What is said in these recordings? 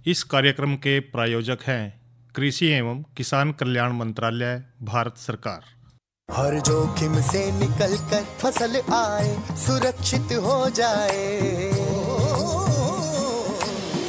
इस कार्यक्रम के प्रायोजक हैं कृषि एवं किसान कल्याण मंत्रालय, भारत सरकार। हर जोखिम से निकल कर फसल आए, सुरक्षित हो जाए।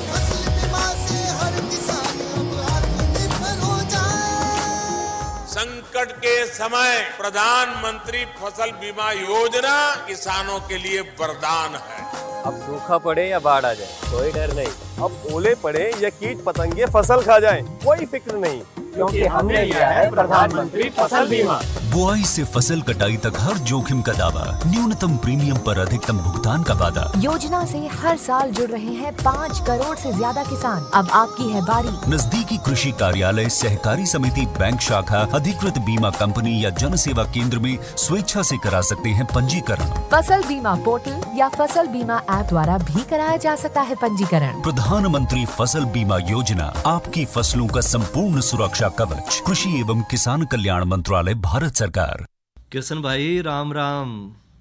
फसल बीमा से हर किसान अब आत्मनिर्भर हो जाए। संकट के समय प्रधानमंत्री फसल बीमा योजना किसानों के लिए वरदान है। अब सूखा पड़े या बाढ़ आ जाए कोई डर नहीं, अब ओले पड़े या कीट पतंगे फसल खा जाएं कोई फिक्र नहीं, क्योंकि हमने लिया है प्रधानमंत्री फसल बीमा। बुआई से फसल कटाई तक हर जोखिम का दावा, न्यूनतम प्रीमियम पर अधिकतम भुगतान का वादा। योजना से हर साल जुड़ रहे हैं 5 करोड़ से ज्यादा किसान। अब आपकी है बारी। नजदीकी कृषि कार्यालय, सहकारी समिति, बैंक शाखा, अधिकृत बीमा कंपनी या जन सेवा केंद्र में स्वेच्छा से करा सकते हैं पंजीकरण। फसल बीमा पोर्टल या फसल बीमा ऐप द्वारा भी कराया जा सकता है पंजीकरण। प्रधानमंत्री फसल बीमा योजना, आपकी फसलों का संपूर्ण सुरक्षा कवच। कृषि एवं किसान कल्याण मंत्रालय, भारत सरकार। किशन भाई राम राम।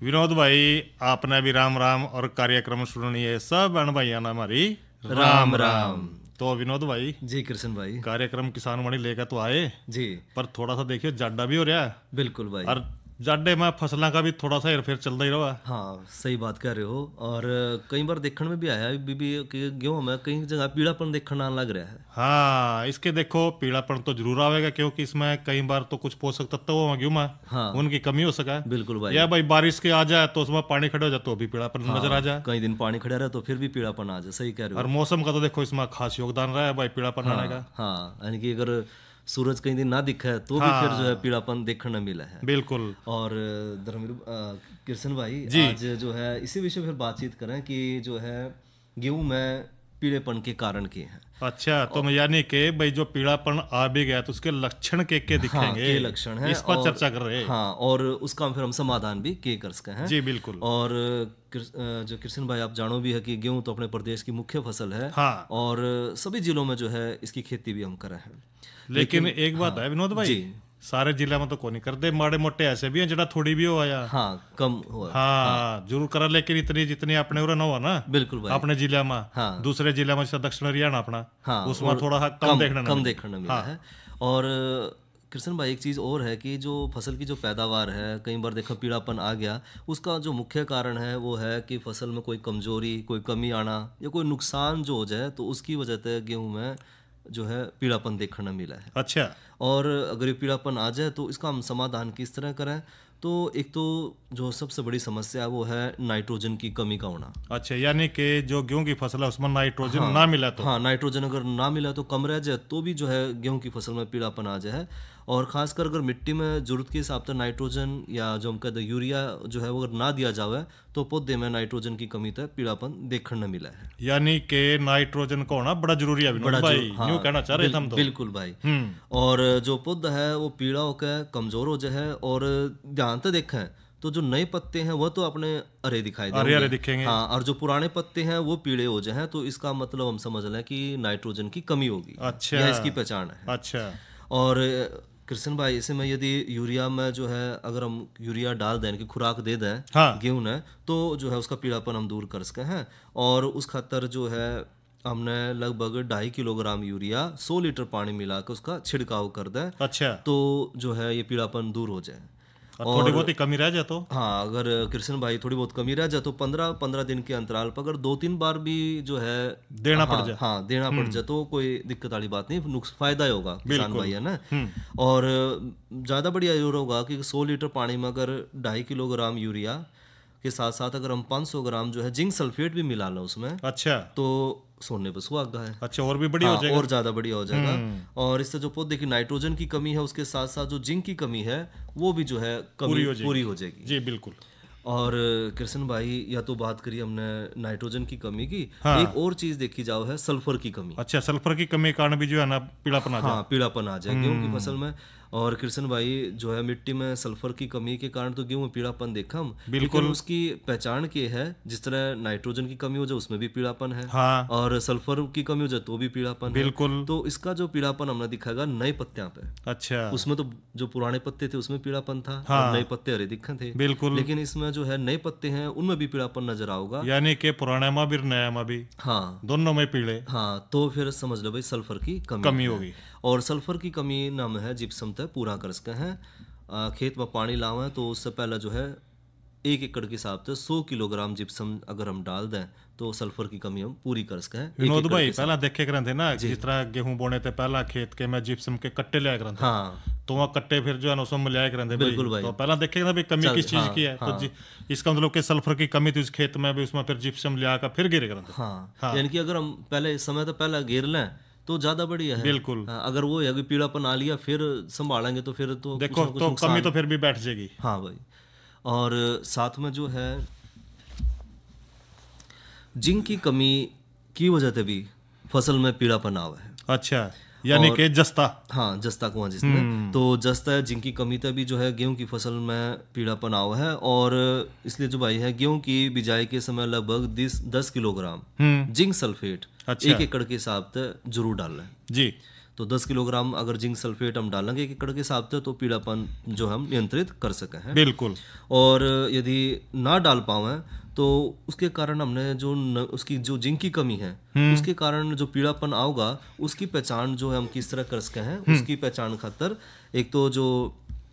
विनोद भाई आपने भी राम राम, और कार्यक्रम सुननी है सब बहन भाइया ना हमारी राम राम। तो विनोद भाई जी कृष्ण भाई, कार्यक्रम किसान वाणी लेकर तो आए जी, पर थोड़ा सा देखियो जाडा भी हो रहा है। बिल्कुल भाई, और जाडे में फसलों का भी थोड़ा सा हेरफेर चलता ही रहा। हाँ सही बात कह रहे हो। और कई बार देखने में भी आया बीबी कि गेहूं में कई जगह पीलापन देखना लग रहा है। हाँ, इसके देखो पीलापन तो जरूर आएगा, क्योंकि इसमें कई बार तो कुछ पोषक तत्व हो गेहूं में, हाँ, उनकी कमी हो सका। बिल्कुल भाई, या भाई बारिश के आ जाए तो उसमें पानी खड़े हो जाए तो भी पीलापन नजर आ जाए। कई दिन पानी खड़ा रहे तो फिर भी पीलापन आ जाए। सही कह रहे हो। और मौसम का तो देखो इसमें खास योगदान रहा है भाई पीलापन आने का। हाँ, यानी कि अगर सूरज कई दिन ना दिखा है तो भी फिर जो है पीलापन देखने मिला है। बिल्कुल। और धर्मवीर कृष्ण भाई आज जो है इसी विषय पर बातचीत करें कि जो है गेहूं में पीलेपन के कारण क्या है। अच्छा, तो यानी कि भाई जो पीलापन आ भी गया तो उसके लक्षण के दिखेंगे। हाँ, के लक्षण है, इस पर चर्चा कर रहे हैं। हाँ, और उसका फिर हम समाधान भी के कर सकते हैं। जी बिल्कुल। और जो कृष्ण भाई आप जानो भी है कि गेहूं तो अपने प्रदेश की मुख्य फसल है। हाँ। और सभी जिलों में जो है इसकी खेती भी हम कर रहे हैं। लेकिन एक बात है विनोद भाई, सारे जिले में तो को नहीं करते, माड़े मोटे ऐसे भी हैं जड़ा थोड़ी भी हो आया। हाँ, कम हुआ। हाँ, जरूर करा, लेकिन इतनी जितनी अपने उरा ना हुआ ना। बिल्कुल भाई। अपने जिले में। हाँ। दूसरे जिले में जैसे दक्षिण हरियाणा अपना, हाँ, उसमें थोड़ा कम देखने मिला है। और कृष्ण भाई एक चीज़ और है कि जो फसल की जो पैदावार है, कई बार देखो पीलापन आ गया, उसका जो मुख्य कारण है वो है कि फसल में कोई कमजोरी, कोई कमी आना या कोई नुकसान जो हो जाए तो उसकी वजह से गेहूं में जो है पीलापन देखने मिला है। अच्छा। और अगर ये पीलापन आ जाए तो इसका हम समाधान किस तरह करें, तो एक तो जो सबसे बड़ी समस्या है वो है नाइट्रोजन की कमी का होना। अच्छा, यानी कि जो गेहूं की फसल है उसमें नाइट्रोजन ना मिला तो। हाँ, नाइट्रोजन अगर ना मिला तो कम रह जाए तो भी जो है गेहूं की फसल में पीलापन आ जाए। और खासकर अगर मिट्टी में जरूरत के हिसाब से नाइट्रोजन या जो हम कहते हैं यूरिया जो है वो अगर ना दिया जाए तो पौधे में नाइट्रोजन की कमी तक पीलापन देखने न मिला है। यानी कि नाइट्रोजन का होना बड़ा जरूरी है विनोद भाई। हाँ, यूं कहना चाह रहे हम तो। बिल्कुल भाई। और जो पौधा है वो पीला होकर कमजोर हो जाए, और ध्यान से देखें तो जो नए पत्ते हैं वो तो अपने हरे दिखाई देंगे, हरे दिखेंगे। हाँ, और जो पुराने पत्ते हैं वो पीले हो जाए तो इसका मतलब हम समझ लें कि नाइट्रोजन की कमी होगी। अच्छा, यह इसकी पहचान है। अच्छा। और कृष्ण भाई इसे में यदि यूरिया में जो है अगर हम यूरिया डाल दें कि खुराक दे दें, हाँ, गेहूं ने, तो जो है उसका पीलापन हम दूर कर सके हैं। और उस खातर जो है हमने लगभग 2.5 किलोग्राम यूरिया 100 लीटर पानी मिलाकर उसका छिड़काव कर दें। अच्छा। तो जो है ये पीलापन दूर हो जाए। और थोड़ी बहुत ही कमी रह जाए तो, हाँ, अगर कृष्ण भाई थोड़ी बहुत कमी रह जाए तो 15 दिन के अंतराल पर अगर 2-3 बार भी जो है देना पड़ जाए, हाँ, देना पड़ जाए तो कोई दिक्कत वाली बात नहीं, फायदा ही होगा किसान भाई, है ना। और ज्यादा बढ़िया ये होगा कि 100 लीटर पानी में अगर 2.5 किलोग्राम यूरिया के साथ साथ अगर हम 500 ग्राम जो है जिंक सल्फेट भी मिला लें उसमें, अच्छा, तो सोने पर सुहागा है। अच्छा, और भी बढ़िया हो जाएगा, और ज्यादा बढ़िया हो जाएगा। और इससे जो पौधे की नाइट्रोजन की कमी है उसके साथ साथ जो जिंक की कमी है वो भी जो है पूरी हो जाएगी। जी बिल्कुल। और कृष्ण भाई या तो बात करी हमने नाइट्रोजन की कमी की, हाँ, एक और चीज देखी जाओ है सल्फर की कमी। अच्छा, सल्फर की कमी कारण भी जो है ना पीलापन आ जाए। हाँ, पीलापन आ जाए गेहूं की फसल में। और कृष्ण भाई जो है मिट्टी में सल्फर की कमी के कारण तो गेहूं में पीलापन देखा हम, बिल्कुल। लेकिन उसकी पहचान के है, जिस तरह नाइट्रोजन की कमी हो जाए उसमें भी पीलापन है, हाँ। और सल्फर की कमी हो जाए तो भी पीलापन बिल्कुल है। तो इसका जो पीलापन हमने दिखाएगा नए पत्तियां पे। अच्छा, उसमें तो जो पुराने पत्ते थे उसमें पीलापन था, हाँ। और नए पत्ते हरे दिखे थे, बिल्कुल। लेकिन इसमें जो है नए पत्ते हैं उनमें भी पीलापन नजर आओगा, यानी कि पुराने में भी नया में भी, हाँ दोनों में पीले। हाँ, तो फिर समझ लो भाई सल्फर की कमी है। होगी। और सल्फर की कमी नाम है जिप्सम तक पूरा कर सके हैं। खेत में पानी लावा है तो उससे पहले जो है 1 एकड़ के हिसाब से 100 किलोग्राम जिप्सम अगर हम डाल दें तो सल्फर की कमी हम पूरी कर सके हैं। विनोद भाई पहला देखे करते थे ना, जिस तरह गेहूं बोने थे पहला खेत के में जिप्सम के कट्टे लिया करते, हाँ, तो वहाँ कट्टे फिर जो है ना उसमें मिलाया करते बिल्कुल भाई। तो पहला देखे था कमी किस चीज की है, तो इसका मतलब कि सल्फर की कमी थी इस खेत में भी, उसमें फिर जिप्सम लिया कर फिर गिरे करते। हाँ, यानी कि अगर हम पहले समय तो पहला घेर लें तो ज्यादा बढ़िया है। बिल्कुल। अगर वो है कि पीलापन आ लिया फिर संभालेंगे तो फिर तो देखो तो कमी तो फिर भी बैठ जाएगी। हाँ भाई। और साथ में जो है जिंक की कमी की वजह से भी फसल में पीलापन आवा है। अच्छा, यानी कि जस्ता, हाँ जस्ता को जिसमें तो जस्ता है, जिंक की कमी तक भी जो है गेहूं की फसल में पीलापन आवा है। और इसलिए जो भाई है गेहूं की बिजाई के समय लगभग 10 किलोग्राम जिंक सल्फेट 1 एकड़ के हिसाब से जरूर डालना है जी। तो 10 किलोग्राम अगर जिंक सल्फेट हम डालेंगे 1 एकड़ के हिसाब से तो पीलापन जो हम नियंत्रित कर सके हैं। बिल्कुल। और यदि ना डाल पावे तो उसके कारण हमने जो उसकी जो जिंक की कमी है उसके कारण जो पीलापन आओगा उसकी पहचान जो है हम किस तरह कर सकते हैं, उसकी पहचान खातर एक तो जो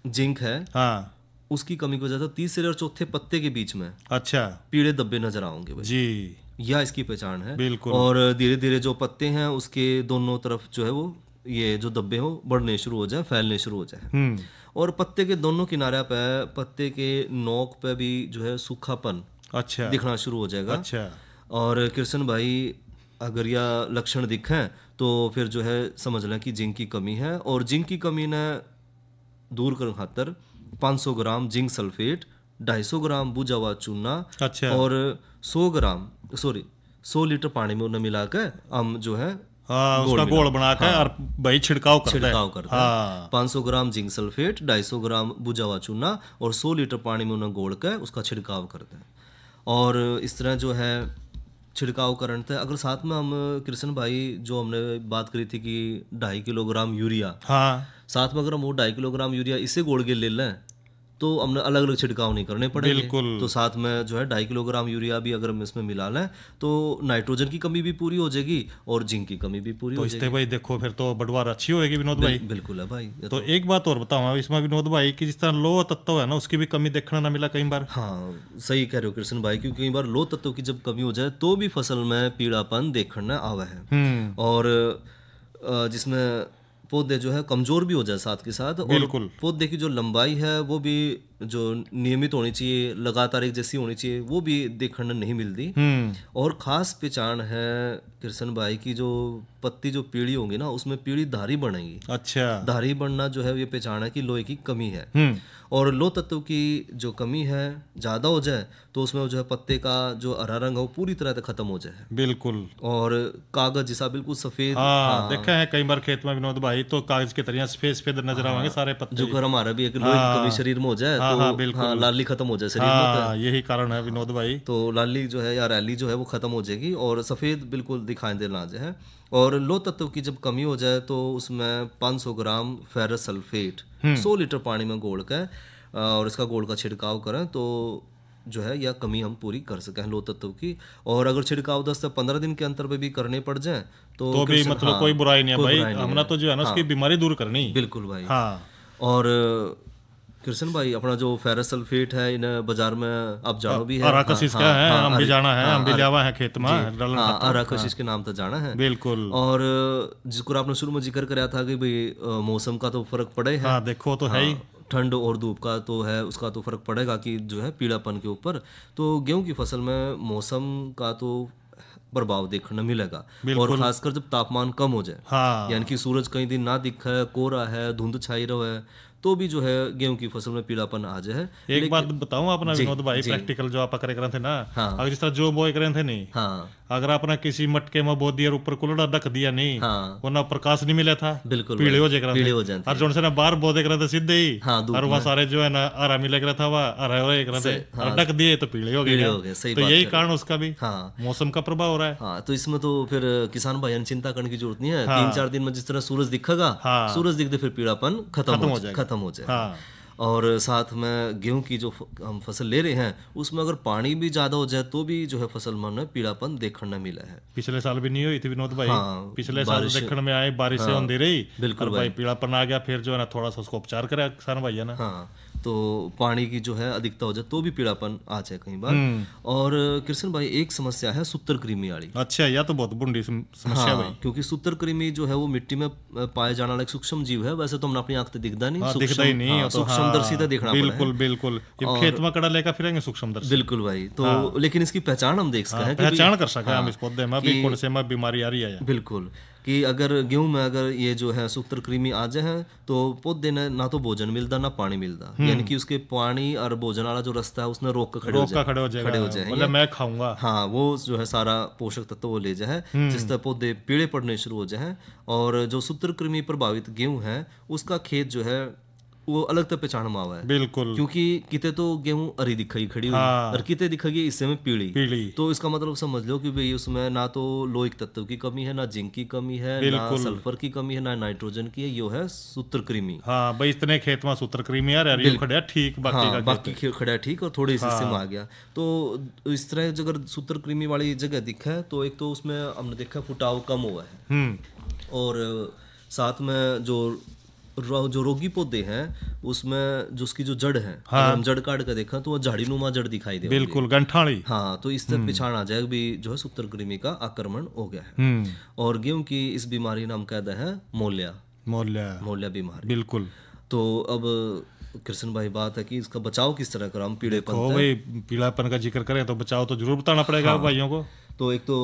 जिंक है, हाँ, उसकी कमी की वजह से तीसरे और चौथे पत्ते के बीच में अच्छा पीले धब्बे नजर आओगे भाई जी, यह इसकी पहचान है। बिल्कुल। और धीरे धीरे जो पत्ते हैं उसके दोनों तरफ जो है वो ये जो धब्बे हो बढ़ने शुरू हो जाए, फैलने शुरू हो जाए। और पत्ते के दोनों किनारे पे, पत्ते के नोक पे भी जो है सूखापन अच्छा दिखना शुरू हो जाएगा। अच्छा। और कृष्ण भाई अगर यह लक्षण दिखें तो फिर जो है समझ लें कि जिंक की कमी है। और जिंक की कमी ने दूर करने खातर 500 ग्राम जिंक सल्फेट, 250 ग्राम बुझा हुआ चूना, अच्छा। और 100 लीटर पानी में उन्हें मिलाकर हम जो है उसका गोल बनाकर और भाई छिड़काव करते हैं। 500 ग्राम जिंक सल्फेट, 250 ग्राम बुझा हुआ चूना और 100 लीटर पानी में उन्हें घोल कर उसका छिड़काव करते हैं। और इस तरह जो है छिड़काव करने थे। अगर साथ में हम कृष्ण भाई जो हमने बात करी थी कि 2.5 किलोग्राम यूरिया, हाँ, साथ में अगर हम वो 2.5 किलोग्राम यूरिया इसे घोल के ले लें तो हमने अलग अलग छिड़काव नहीं करने पड़ेंगे। बिल्कुल। तो साथ में जो है 2.5 किलोग्राम यूरिया भी अगर हम इसमें मिला लें तो नाइट्रोजन की कमी भी पूरी हो जाएगी और जिंक की कमी भी पूरी हो जाएगी। तो भाई देखो फिर तो बढ़वार अच्छी होगी विनोद भाई। बिल्कुल है भाई। तो एक बात और बताऊँ इसमें विनोद भाई कि जिस तरह लोह तत्व है ना उसकी भी कमी देखना ना मिला कई बार। हाँ सही कह रहे हो कृष्ण भाई, क्योंकि कई बार लोह तत्व की जब कमी हो जाए तो भी फसल में पीड़ापन देखना आवा है। और जिसमें पौधे जो है कमजोर भी हो जाए साथ के साथ, और पौधे की जो लंबाई है वो भी जो नियमित होनी चाहिए, लगातार एक जैसी होनी चाहिए, वो भी देखने नहीं मिलती। और खास पहचान है कृष्ण भाई की जो पत्ती जो पीढ़ी होंगी ना उसमें पीढ़ी धारी बनेगी। अच्छा, धारी बनना जो है ये पहचान है कि लोहे की कमी है। और लोह तत्व की जो कमी है ज्यादा हो जाए तो उसमें जो है पत्ते का जो हरा रंग है वो पूरी तरह से खत्म हो जाए। बिल्कुल। और कागज जैसा बिल्कुल सफेद, हाँ, देखा है कई बार खेत में विनोद भाई तो कागज की तरह सफेद सफेद नजर आएंगे सारे पत्ते। जो हमारा भी एक लोहे की कमी शरीर में हो जाए तो लाली खत्म हो जाए शरीर में, यही कारण है विनोद भाई। तो लाली जो है या रैली जो है वो खत्म हो जाएगी और सफेद बिल्कुल दिखाई देना जाए। और लोह तत्व की जब कमी हो जाए तो उसमें 500 ग्राम फेरस सल्फेट 100 लीटर पानी में घोल कर और इसका घोल का छिड़काव करें तो जो है यह कमी हम पूरी कर सकें लोह तत्व की। और अगर छिड़काव 10 से 15 दिन के अंतर पे भी करने पड़ जाए तो भी मतलब कोई बुराई नहीं है भाई, हमने तो जो है ना उसकी बीमारी दूर करनी। बिल्कुल भाई। हाँ। और कृष्ण भाई अपना जो फेरस सल्फेट है इन बाजार में अब जानो भी है, अराकसिस का है, हम भी जाना है, हम भी लियावा है खेत में अराकसिस के नाम तो जाना है। बिल्कुल। और जिसको आपने शुरू में जिक्र कराया था कि भाई मौसम का तो फर्क पड़े है। देखो तो है ही, ठंड और धूप का तो है, उसका तो फर्क पड़ेगा कि जो है पीलापन के ऊपर। तो गेहूं की फसल में मौसम का तो प्रभाव देखने मिलेगा। और खासकर जब तापमान कम हो जाए, यानी कि सूरज कई दिन ना दिखे, कोहरा है, धुंध छाई रहे, तो भी जो है गेहूं की फसल में पीलापन आ जाए। एक बात बताऊं अपना विनोद भाई, प्रैक्टिकल जो आप करे करे थे ना, अगर जिस तरह जो बोए करे थे नहीं, अगर आपने किसी मटके में बो दिया ऊपर कुलड़ा रख दिया नहीं, वो ना प्रकाश नहीं मिला था, बिल्कुल पीले हो जाए और जो से ना बाहर बो देख रहे थे सीधे ही, और वह सारे जो है ना हरा मिले रहा था, वह हरा हो रहे थे, ढक दिए तो पीले हो गए। तो यही कारण उसका भी मौसम का प्रभाव हो रहा है। हाँ, तो इसमें तो फिर किसान भाइयों चिंता करने की जरूरत नहीं है। 3-4 दिन में जिस तरह सूरज दिखेगा, सूरज दिखते फिर पीलापन खत्म हो जाए। और साथ में गेहूं की जो हम फसल ले रहे हैं उसमें अगर पानी भी ज्यादा हो जाए तो भी जो है फसल में पीलापन देखने मिला है। पिछले साल भी नहीं हुई थी विनोद भाई, पिछले साल देखने में आए बारिश से होती रही, बिल्कुल भाई पीलापन आ गया, फिर जो है ना थोड़ा सा उसको उपचार करे किसान भाई है ना। हाँ, तो पानी की जो है अधिकता हो जाए तो भी पीलापन आ जाए कई बार। और कृष्ण भाई एक समस्या है सूत्रकृमि वाली। अच्छा, यह तो बहुत बुरी समस्या भाई, क्योंकि सूत्रकृमि जो है वो मिट्टी में पाए जाने वाला एक सूक्ष्म जीव है। वैसे तो हमने अपनी आंख से दिखता नहीं, सूक्ष्मदर्शी से देखना पड़ता है। बिल्कुल खेत में कड़ा लेकर फिरेंगे सूक्ष्मदर्शी। बिल्कुल भाई, तो लेकिन इसकी पहचान हम देख सकते हैं, पहचान कर सके हम इस पौधे में भी कौन से में बीमारी आ रही है। बिल्कुल, कि अगर गेहूं में अगर ये जो है सूत्रकृमि आ जाए तो पौधे ने ना तो भोजन मिलता ना पानी मिलता, यानी कि उसके पानी और भोजन वाला जो रास्ता है उसने रोक कर खड़े हो जाए, मतलब मैं खाऊंगा। हाँ, वो जो है सारा पोषक तत्व वो ले जाए, जिससे पौधे पीले पड़ने शुरू हो जाए। और जो सूत्रकृमि प्रभावित गेहूं है उसका खेत जो है वो अलग तरह पहचान में आवा है। बिल्कुल, क्योंकि किते तो गेहूं हरी दिखाई खड़ी हुई और किते दिखेगी इससे में पीली। तो इसका मतलब समझ लो कि भाई उसमें ना तो लोहिक तत्व की कमी है, ना जिंक की कमी है, ना सल्फर की कमी है, ना नाइट्रोजन की है, यो है सूत्रकृमि। हाँ भाई, इतने खेत में सूत्रकृमि आ रहा है, खड़ा ठीक, बाकी खड़ा ठीक और थोड़े हिस्से में आ गया। तो इस तरह अगर सूत्रकृमि वाली जगह दिखा है तो एक तो उसमें हमने देखा फुटाव कम हुआ है, और साथ में जो रोगी पौधे हैं उसमें जो उसकी जो जड़ है, अगर हम जड़ काट कर देखा तो वो झाड़ी नुमा जड़ दिखाई दे, बिल्कुल गंठाली। हाँ, तो इस तरह पिछाड़ आ जाए भी जो है सूत्रकृमि का आक्रमण हो गया है। और गेहूं की इस बीमारी नाम कहता है मोलिया बीमारी। बिल्कुल, तो अब कृष्ण भाई बात है कि इसका बचाव किस तरह करें। हम पीलापन का जिक्र करें तो बचाव तो जरूर बताना पड़ेगा भाइयों को। तो एक तो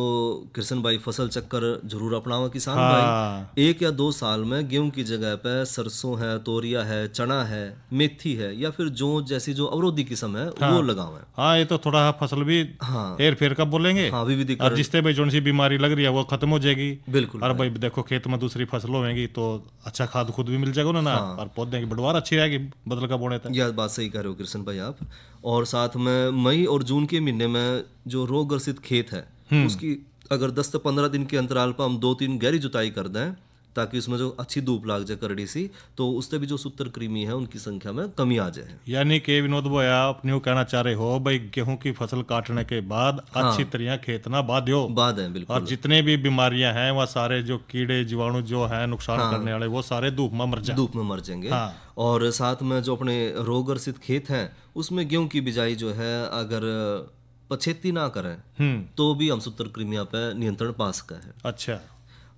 कृष्ण भाई फसल चक्कर जरूर अपनावा किसान भाई। 1 या 2 साल में गेहूं की जगह पे सरसों है, तोरिया है, चना है, मेथी है, या फिर जो जैसी जो अवरोधी किस्म है वो लगावा है। हाँ, ये तो थोड़ा फसल भी हेर फेर का बोलेंगे। हाँ, विविधीकरण, और जिससे भाई जो सी बीमारी लग रही है वो खत्म हो जाएगी। बिल्कुल, और भाई देखो खेत में दूसरी फसल होगी तो अच्छा खाद खुद भी मिल जाएगा ना, और पौधे की बढ़वार अच्छी रहेगी बदल का बोने तक। यह बात सही कह रहे हो कृष्ण भाई आप। और साथ में मई और जून के महीने में जो रोग ग्रसित खेत है उसकी अगर 10 से 15 दिन के अंतराल पर हम 2-3 गहरी जुताई कर दें ताकि उसमें जो अच्छी धूप लाग जाए करड़ी सी, तो उससे भी जो सूत्रकृमि है उनकी संख्या में कमी आ जाए। यानी कि विनोद भाई आप न्यू कहना चाह रहे हो भाई गेहूं की फसल काटने के बाद अच्छी तरह खेत ना बांधो। बिल्कुल, और जितने भी बीमारियां हैं वह सारे जो कीड़े जीवाणु जो है नुकसान करने वाले वो सारे धूप में मर जाएंगे। और साथ में जो अपने रोग ग्रसित खेत हैं उसमें गेहूं की बिजाई जो है अगर पछेती ना करें तो भी हम सूत्रकृमि पे नियंत्रण पा सके हैं। अच्छा,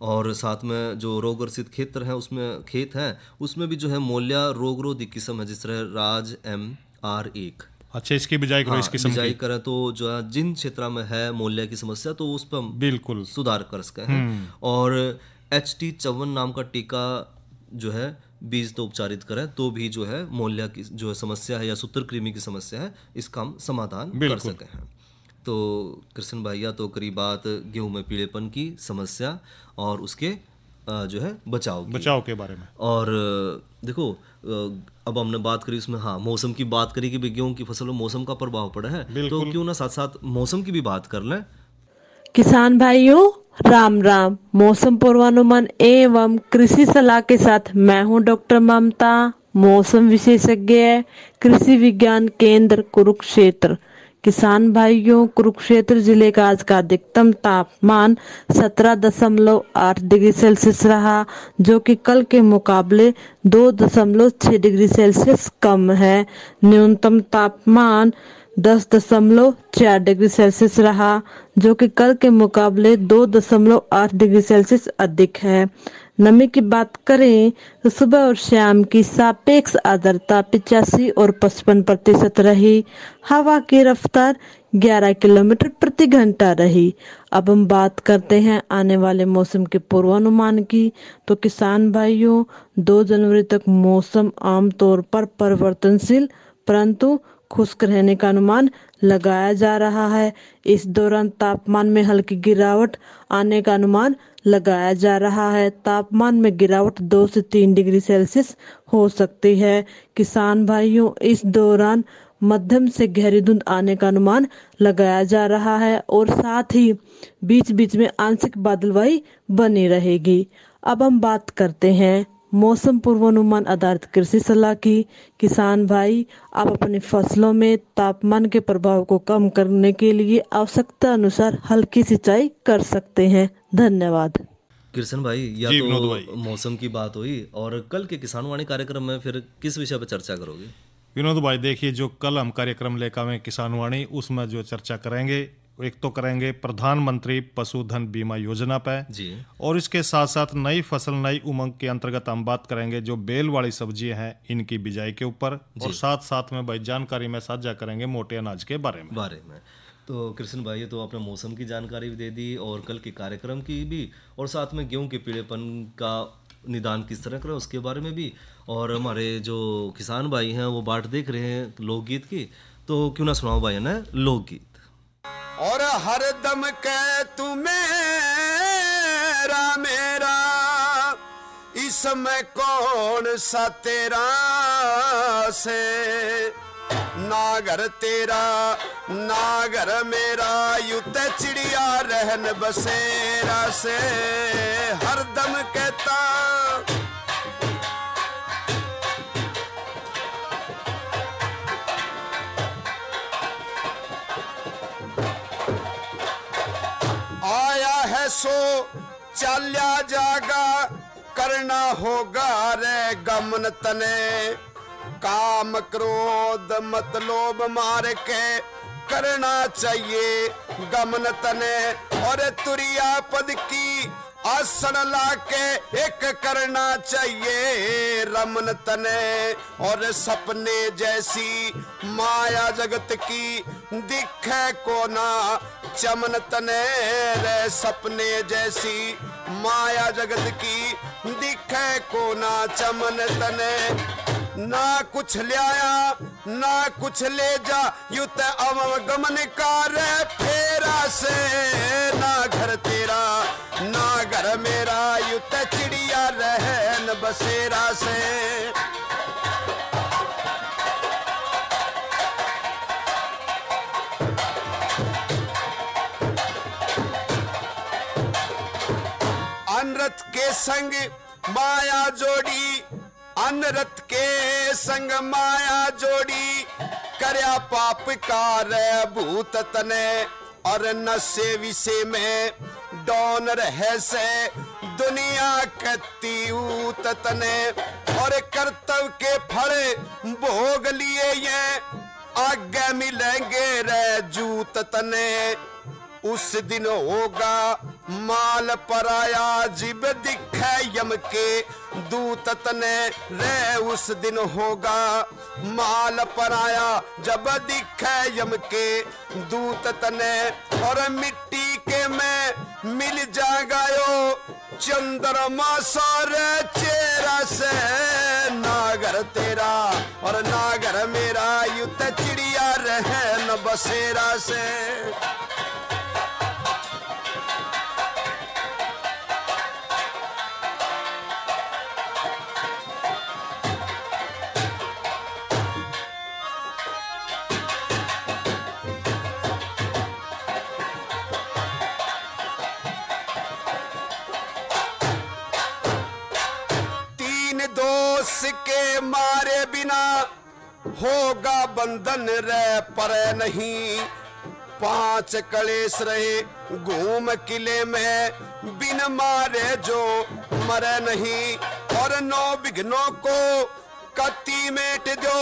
और साथ में जो रोग ग्रसित क्षेत्र है उसमें भी जो है मोलिया रोगरोधी किस्म है, जिस तरह राज MR1। अच्छा, इसकी बिजाई करो, इसकी बिजाई करें तो जो है जिन क्षेत्र में है मोलिया की समस्या तो उस पर बिल्कुल सुधार कर सके हैं। और HT54 नाम का टीका जो है बीज तो उपचारित करें तो भी जो है मोलिया की जो समस्या है या सूत्रकृमि की समस्या है इसका हम समाधान कर सके हैं। तो कृष्ण भैया तो करी बात गेहूं में पीलेपन की समस्या और उसके जो है बचाव के बारे में। और देखो अब हमने बात करी उसमें मौसम की बात करी कि गेहूं की फसल में मौसम का प्रभाव पड़ा है, तो क्यों ना साथ साथ मौसम की भी बात कर लें। किसान भाइयों राम राम। मौसम पूर्वानुमान एवं कृषि सलाह के साथ मैं हूं डॉक्टर ममता, मौसम विशेषज्ञ, कृषि विज्ञान केंद्र कुरुक्षेत्र। किसान भाइयों, कुरुक्षेत्र जिले का आज का अधिकतम तापमान 17.8 डिग्री सेल्सियस रहा, जो कि कल के मुकाबले 2.6 डिग्री सेल्सियस कम है। न्यूनतम तापमान 10.4 डिग्री सेल्सियस रहा, जो कि कल के मुकाबले 2.8 डिग्री सेल्सियस अधिक है। नमी की बात करें तो सुबह और शाम की सापेक्ष आर्द्रता 85 और 55% रही। हवा की रफ्तार 11 किलोमीटर प्रति घंटा रही। अब हम बात करते हैं आने वाले मौसम के पूर्वानुमान की। तो किसान भाइयों, 2 जनवरी तक मौसम आमतौर पर परिवर्तनशील परंतु खुश्क रहने का अनुमान लगाया जा रहा है। इस दौरान तापमान में हल्की गिरावट आने का अनुमान लगाया जा रहा है। तापमान में गिरावट 2 से 3 डिग्री सेल्सियस हो सकती है। किसान भाइयों, इस दौरान मध्यम से गहरी धुंध आने का अनुमान लगाया जा रहा है और साथ ही बीच बीच में आंशिक बादलवाई बनी रहेगी। अब हम बात करते हैं मौसम पूर्वानुमान आधारित कृषि सलाह की। किसान भाई, आप अपनी फसलों में तापमान के प्रभाव को कम करने के लिए आवश्यकता अनुसार हल्की सिंचाई कर सकते हैं। धन्यवाद। कृष्ण भाई, या तो मौसम की बात हुई, और कल के किसान वाणी कार्यक्रम में फिर किस विषय पर चर्चा करोगे? विनोद भाई, देखिए, जो कल हम कार्यक्रम लेकर आए किसान वाणी, उसमें जो चर्चा करेंगे, एक तो करेंगे प्रधानमंत्री पशुधन बीमा योजना पे जी, और इसके साथ साथ नई फसल नई उमंग के अंतर्गत हम बात करेंगे जो बेल वाली सब्जियां हैं इनकी बिजाई के ऊपर, और साथ साथ में भाई जानकारी में साझा करेंगे मोटे अनाज के बारे में। तो कृष्ण भाई, ये तो आपने मौसम की जानकारी भी दे दी और कल के कार्यक्रम की भी, और साथ में गेहूं के पीड़ेपन का निदान किस तरह करें उसके बारे में भी, और हमारे जो किसान भाई हैं वो बाट देख रहे हैं लोकगीत की, तो क्यों ना सुनाओ भाई ना लोकगीत। और हर दम कह तू मेरा मेरा, इसमें कौन सा तेरा से, ना घर तेरा ना घर मेरा, युत चिड़िया रहन बसेरा से, हर दम कहता आया है सो चाल्या जागा, करना होगा रे गमन तने, काम क्रोध मत लोभ मार के करना चाहिए गमन तने, और तुरिया पद की आसन लाके एक करना चाहिए रमन तने, और सपने जैसी माया जगत की दिखे को ना चमन तने रे, सपने जैसी माया जगत की दिखे को ना चमन तने, ना कुछ ले आया ना कुछ ले जा, युत अवगमन कार फेरा से, ना घर तेरा ना घर मेरा, युत चिड़िया रहन बसेरा से। अनरथ के संग माया जोड़ी, अनरथ के संग माया जोड़ी, करया पाप कार भूत तने, और नशे विषय में डौन रहे से दुनिया कती ऊत तने, और कर्तव्य के फल भोग लिए ये आगे मिलेंगे रे जूत तने, उस दिन होगा माल पराया जिब दिखे यम के दूत तने रे, उस दिन होगा माल पराया जब दिखे यम के दूत तने, और मिट्टी के में मिल जाएगा यो चंद्रमा सारे चेहरा से, नागर तेरा और नागर मेरा, युत चिड़िया रहे न बसेरा से। के मारे बिना होगा बंधन रे पर नहीं, 5 कलेश रहे घूम किले में, बिन मारे जो मरे नहीं, और 9 विघ्नों को कति मेट दो,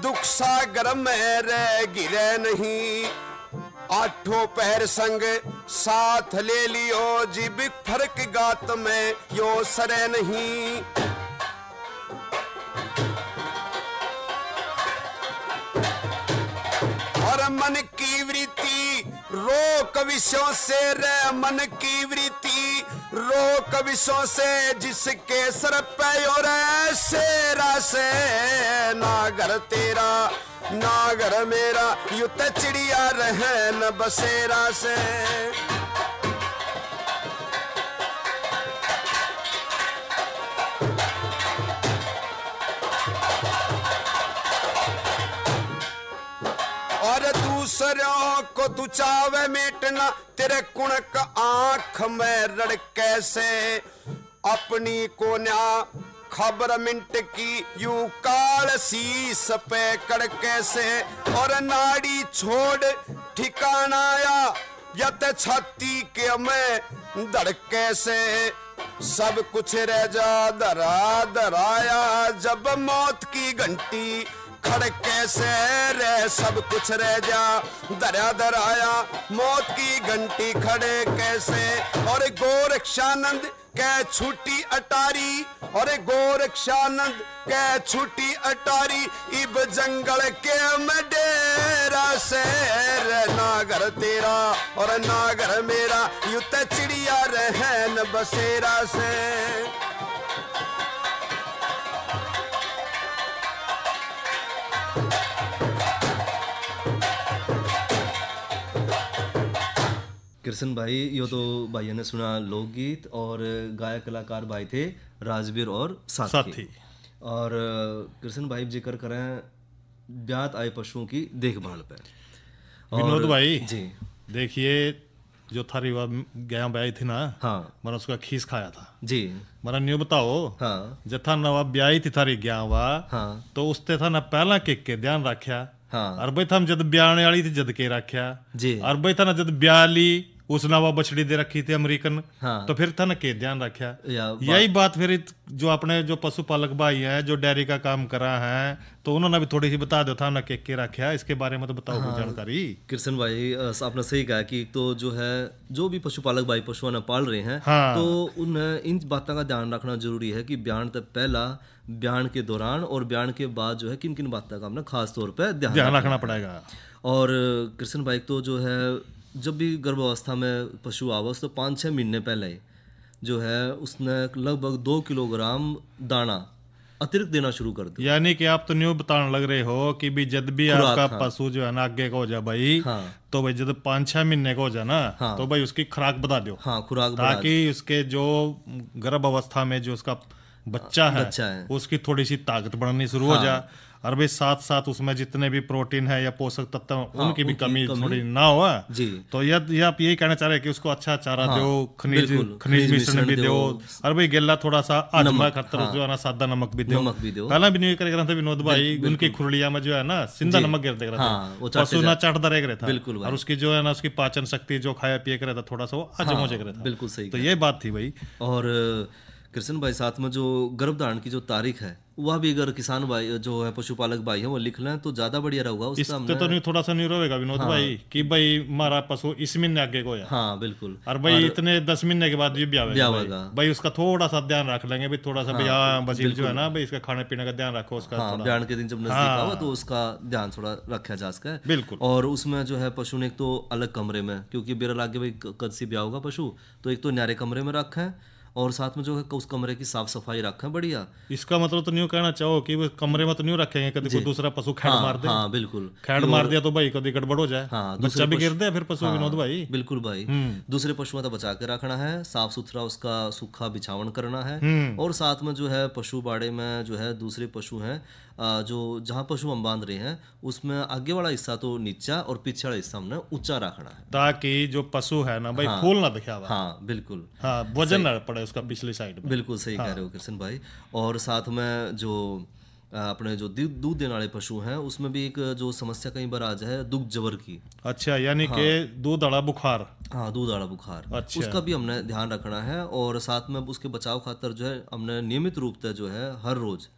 दुख सागर में रे गिरे नहीं, 8 पैर संग साथ ले लियो, जीव फर्क गात में यो सरे नहीं, मन की वृत्ति, रोक विषयों से रे मन की वृत्ति, रोक विषयों से जिसके सर पे और शेरा से, ना घर तेरा ना घर मेरा, यूं तो चिड़िया रहे न बसेरा से। और दूसरों को तू चावे मेटना, तेरे कुणक आंख में रड़ कैसे, अपनी को न्या खबर मिनट की यूं काल शीस पे कड़ कैसे, और नाड़ी छोड़ ठिकाना आया यत छाती के में धड़ कैसे, सब कुछ रह जा दरा दराया जब मौत की घंटी खड़ कैसे रे, सब कुछ रह जा दरा दराया मौत की घंटी खड़े कैसे। और गोरक्षानंद कै छूटी अटारी, और गोरक्षानंद कै छूटी अटारी, इब जंगल के मडेरा से रे, ना घर तेरा और ना घर मेरा, यूं तो चिड़िया रहे न बसेरा से। कृष्ण भाई, ये तो भाइयों ने सुना लोकगीत, और गायक कलाकार भाई थे राजवीर और साथी। और कृष्ण भाई जिक्र करें ब्यात आए पशुओं की देखभाल पे। विनोद भाई जी देखिए, जो थारी गाय ब्याई थी ना, हाँ, मैंने उसका खीस खाया था जी। मैंने न्यू बताओ, हाँ, जथा नवा ब्याई थी थारी ग्यावा, हाँ, तो उसते था ना पहला के ध्यान रखा, हाँ, और भाई था जद ब्याने वाली थी जद के रखा जी, और भाई था ना जद ब्याली उस नवा बछड़ी दे रखी थी अमेरिकन, हाँ, तो फिर था ना के ध्यान रखा। यही बात फिर जो अपने जो पशुपालक भाई हैं जो डेयरी का काम करा है, तो उन्होंने भी थोड़ी सी बता दो था ना के रखा, इसके बारे में तो बताओ कुछ जानकारी। कृष्ण भाई आपने सही कहा कि तो जो है जो भी पशुपालक भाई पशुओं पाल रहे हैं, हाँ, तो उन्हें इन बातों का ध्यान रखना जरूरी है कि ब्याण तक पहला, ब्याण के दौरान और ब्याण के बाद जो है किन किन बातों का हमने खास तौर पर ध्यान रखना पड़ेगा। और कृष्ण भाई तो जो है जब भी गर्भावस्था में पशु आवास, तो 5-6 महीने पहले जो है उसने लगभग 2 किलोग्राम दाना अतिरिक्त देना शुरू कर दिया। यानी कि आप तो न्यू बताने लग रहे हो कि भी जब भी आपका पशु जो है ना आगे का हो जाए भाई, हाँ, तो भाई जब 5-6 महीने का हो जाए ना, हाँ, तो भाई उसकी खुराक बता दो, हाँ, खुराक, ताकि उसके जो गर्भ अवस्था में जो उसका बच्चा है उसकी थोड़ी सी ताकत बढ़नी शुरू हो जाए, और भाई साथ साथ उसमें जितने भी प्रोटीन है या पोषक तत्व, हाँ, उनकी भी कमी थोड़ी ना हो जी। तो ये आप यही कहना चाह रहे हैं कि उसको अच्छा चारा दो, खनिज मिश्रण भी दो, और भाई गेला थोड़ा सा आजमा खातर जो है ना सादा नमक भी दो। पहला भी नहीं कर था विनोद भाई, उनकी खुरलिया में जो है ना सिंधा नमक गिर देख रहा था, पशु ना चाटता रह था, और उसकी जो है ना उसकी पाचन शक्ति जो खाया पिए कर रहा था थोड़ा सा वो आजमो जग रहा था। बिल्कुल सही, तो ये बात थी भाई। और कृष्ण भाई साथ में जो गर्भधारण की जो तारीख है वह भी अगर किसान भाई जो है पशुपालक भाई है वो लिख लें तो ज्यादा बढ़िया रहेगा। उसका तो नहीं थोड़ा सा नहीं रहेगा विनोद भाई कि भाई हमारा पशु इस महीने आगे को है, हाँ बिल्कुल, और भाई इतने 10 महीने के बाद भी ब्याह भाई उसका थोड़ा सा ध्यान रख लेंगे भाई, थोड़ा सा भैया बसील जो है ना भाई इसका खाने पीने का ध्यान रखो, उसका ब्याह के दिन जब नजदीक आवा तो उसका ध्यान थोड़ा रखा जा सके। बिल्कुल। और उसमें जो है पशु ने एक तो अलग कमरे में, क्योंकि बेरा लागे भाई कद सी ब्याह होगा पशु, तो एक तो न्यारे कमरे में रखें और साथ में जो है उस कमरे की साफ सफाई रखें बढ़िया। इसका मतलब तो न्यू कहना चाहो कि वो कमरे में तो न्यू रखेंगे कभी कोई दूसरा पशु खेड़ मार दे। हाँ बिल्कुल, खेड़ मार दिया तो भाई कभी गड़बड़ हो जाए, हाँ, बच्चा भी गिर दे फिर पशु। हाँ, विनोद भाई बिल्कुल भाई, दूसरे पशुओं को बचा के रखना है, साफ सुथरा उसका सूखा बिछावन करना है, और साथ में जो है पशु बाड़े में जो है दूसरे पशु हैं जो जहाँ पशु हम बांध रहे हैं उसमें आगे वाला हिस्सा तो नीचा और पीछे वाला हिस्सा हमने ऊंचा रखना है, ताकि जो पशु है ना भाई फूल ना दिखावा। हाँ बिल्कुल, हाँ, वजन ना पड़े उसका पिछली साइड में। बिल्कुल सही कह रहे हो कृष्ण भाई। और साथ में जो अपने जो दूध देने वाले पशु हैं उसमें भी एक जो समस्या कई बार आ जाए दुग्ध जबर की। अच्छा, यानी कि दूध आड़ा बुखार। हाँ, दूध आड़ा बुखार। अच्छा। उसका भी हमने ध्यान रखना है, और साथ में उसके बचाव खातर जो है हमने नियमित रूप से जो है हर रोज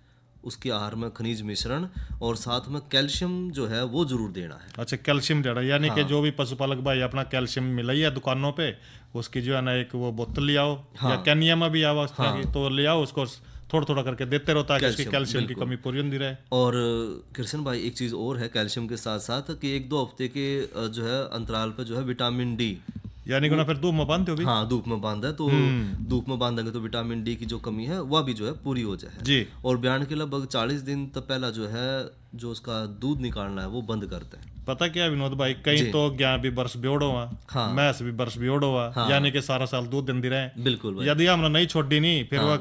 उसके आहार में खनिज मिश्रण और साथ में कैल्शियम जो है वो जरूर देना है। अच्छा, कैल्शियम देना, यानी कि जो भी पशुपालक भाई अपना कैल्शियम मिला है दुकानों पे उसकी जो है ना एक वो बोतल ले आओ, या कैनिया में भी आओ उस तरह की, तो ले आओ उसको थोड़ा थोड़ा करके देते रहो ताकि उसकी कैल्शियम की कमी पूरी होती रहे। और कृष्ण भाई एक चीज और है कैल्शियम के साथ साथ कि 1-2 हफ्ते के जो है अंतराल पे जो है विटामिन डी, यानी कि ना फिर धूप में बांधते हो भी? हाँ, धूप में बांधा है तो धूप में बांधेंगे तो विटामिन डी की जो कमी है वह भी जो है पूरी हो जाए जी। और ब्यान के लगभग 40 दिन तक पहला जो है जो उसका दूध निकालना है वो बंद करते हैं। पता क्या विनोद भाई, कहीं तो 11 वर्ष बियोड़ो हुआ, हाँ। मैस भी वर्ष बियोड़ो हुआ, हाँ। यानी कि सारा साल दूध दिन रहे। बिल्कुल भाई। यदि हमने नहीं छोड़ी नहीं फिर वो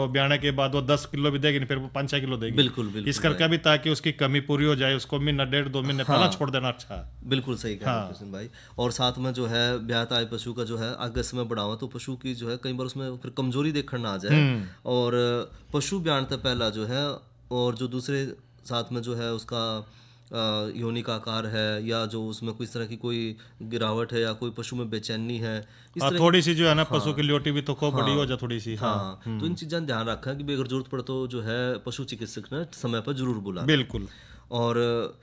ब्याने के बाद वो 10 किलो भी देगी नहीं, फिर वो 5-6 किलो देगी। बिल्कुल बिल्कुल इस करके भी ताकि उसकी कमी पूरी हो जाए उसको महीना 1.5-2 महीने पहले छोड़ देना अच्छा। बिल्कुल सही कहा कृष्ण भाई। और साथ में जो है ब्यात आए पशु का जो है आगे समय बढ़ावा तो पशु की जो है कई बार उसमें फिर कमजोरी देखने ना आ जाए, और पशु ब्यान से पहला जो है और जो दूसरे साथ में जो है उसका योनि का आकार है या जो उसमें कोई इस तरह की कोई गिरावट है या कोई पशु में बेचैनी है, इस तरह थोड़ी सी जो है ना पशु की ल्योटी भी तो खूब बड़ी हो जाए थोड़ी सी। हाँ, तो इन चीज़ों ध्यान रखा कि अगर जरूरत पड़े तो जो है पशु चिकित्सक ने समय पर जरूर बुला। बिल्कुल। और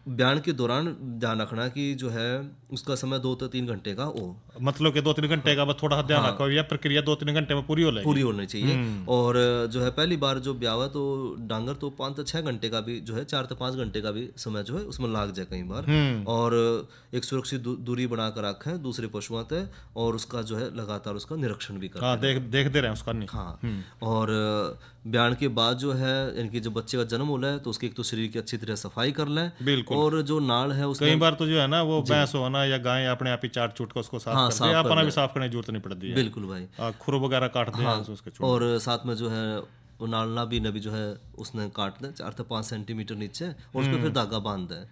ब्यान के दौरान ध्यान रखना कि जो है उसका समय 2 से 3 घंटे का हो, मतलब कि 2-3 घंटे का बस थोड़ा ध्यान रखो, या प्रक्रिया 2-3 घंटे में पूरी होनी चाहिए। और जो है पहली बार जो ब्याह है तो डांगर तो 5 से 6 घंटे का भी जो है 4 से 5 घंटे का भी समय जो है उसमें लाग जाए कई बार। और एक सुरक्षित दूरी बनाकर रखें दूसरे पशुओं से और उसका जो है लगातार उसका निरीक्षण भी करें। देखते रहे उसका। हाँ, और ब्यान के बाद जो है यानी कि जब बच्चे का जन्म हो है तो उसके एक तो शरीर की अच्छी तरह सफाई कर लें। बिल्कुल। और जो नाल है उसमें कई बार तो जो है ना वो भैंस हो ना या गाय अपने आप ही चाट चूट कर उसको साफ कर दे, अपना भी साफ करने की जरूरत नहीं पड़ती है। बिल्कुल भाई। खुर वगैरह काट दे उसके। और साथ में जो है वो नालना भी नबी जो है उसने काट दे 4 से 5 सेंटीमीटर नीचे और उस पर फिर धागा बांध दे।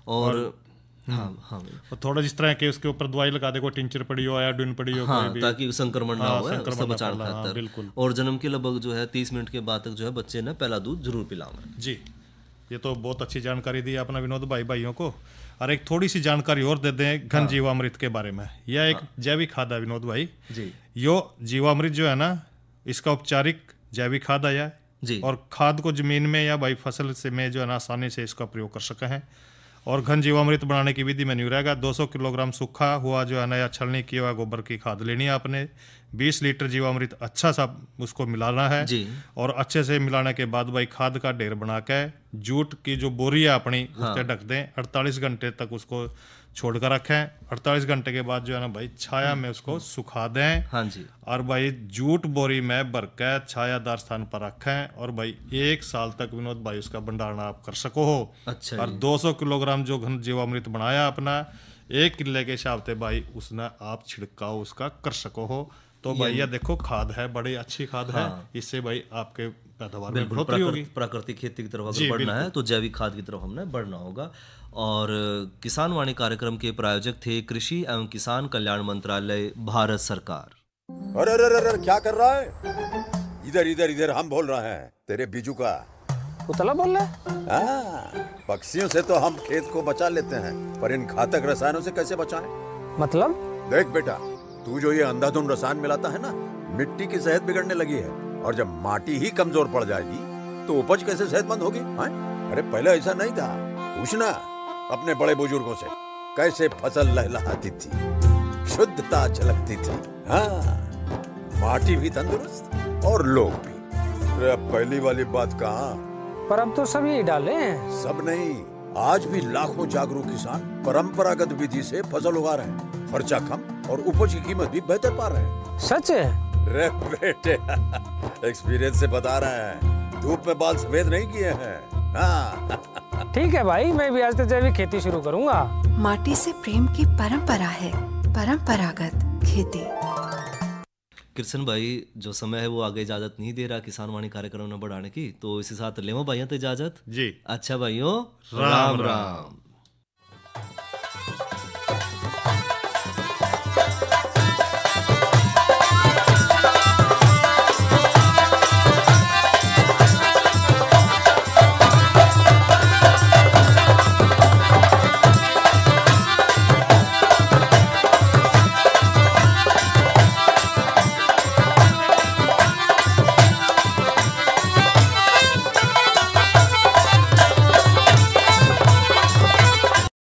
और हाँ थोड़ा जिस तरह के उसके ऊपर दवाई लगा दे, कोई टिंचर पड़ी हो आयोडीन पड़ी हो, हाँ, ताकि संक्रमण ना हो उससे बचाने खातिर। बिल्कुल। और जन्म के लगभग जो है 30 मिनट के बाद तक जो है बच्चे ने पहला दूध जरूर पिलाना जी। ये तो बहुत अच्छी जानकारी दी अपना विनोद भाइयों को। और एक थोड़ी सी जानकारी और दे दें घन जीवामृत के बारे में। यह एक जैविक खाद है विनोद भाई जी। यो जीवामृत जो है ना इसका औपचारिक जैविक खाद है जी। और खाद को जमीन में या भाई फसल से में जो है ना आसानी से इसका प्रयोग कर सके हैं। और घन जीवामृत बनाने की विधि में नहीं रहेगा। 200 किलोग्राम सूखा हुआ जो है ना या छलनी किया हुआ गोबर की खाद लेनी है आपने। 20 लीटर जीवामृत अच्छा सा उसको मिलाना है जी। और अच्छे से मिलाने के बाद भाई खाद का ढेर बना के जूट की जो बोरी है अपनी उससे ढक दें। 48 घंटे तक उसको छोड़कर रखें। 48 घंटे के बाद जो है ना भाई छाया में उसको सुखा दें। हाँ जी। और भाई जूट बोरी में भर के छायादार स्थान पर रखें और भाई 1 साल तक विनोद भाई उसका भंडारण आप कर सको हो। अच्छा। और 200 किलोग्राम जो घन जीवामृत बनाया अपना 1 किले के हिसाब से भाई उसने आप छिड़काव उसका कर सको हो। तो भाई ये देखो खाद है, बड़ी अच्छी खाद है। इससे भाई आपके पैदावार में बढ़ोतरी होगी। प्राकृतिक खेती की तरफ अगर बढ़ना है तो जैविक खाद की तरफ हमने बढ़ना होगा। और किसान वाणी कार्यक्रम के प्रायोजक थे कृषि एवं किसान कल्याण मंत्रालय, भारत सरकार। अरे अरे अरे क्या कर रहा है? इधर इधर इधर हम बोल रहे हैं तेरे बीजू का। उतला बोल रहा है? हाँ, पक्षियों से तो हम खेत को बचा लेते हैं पर इन घातक रसायनों से कैसे बचाएं? मतलब? देख बेटा, तू जो ये अंधाधुंध रसायन मिलाता है ना, मिट्टी की सेहत बिगड़ने लगी है और जब माटी ही कमजोर पड़ जाएगी तो उपज कैसे सेहतमंद होगी? अरे पहले ऐसा नहीं था, पूछना अपने बड़े बुजुर्गों से कैसे फसल लहलहाती थी, शुद्धता झलकती थी। हाँ, माटी भी तंदुरुस्त और लोग भी। अरे अब पहली वाली बात कहाँ? पर अब तो सब यही डाले हैं। सब नहीं, आज भी लाखों जागरूक किसान परंपरागत विधि से फसल उगा रहे हैं। खर्चा कम और उपज की कीमत भी बेहतर पा रहे हैं। सच है? रे बेटे एक्सपीरियंस से बता रहे हैं, धूप में बाल सफेद नहीं किए हैं। हाँ। ठीक है भाई, मैं भी आज से जैविक खेती शुरू करूंगा। माटी से प्रेम की परंपरा है, परंपरागत खेती। कृष्ण भाई जो समय है वो आगे इजाजत नहीं दे रहा किसान वाणी कार्यक्रम में बढ़ाने की, तो इसी साथ लेवो भाइयों तो इजाजत जी। अच्छा भाइयों, राम राम।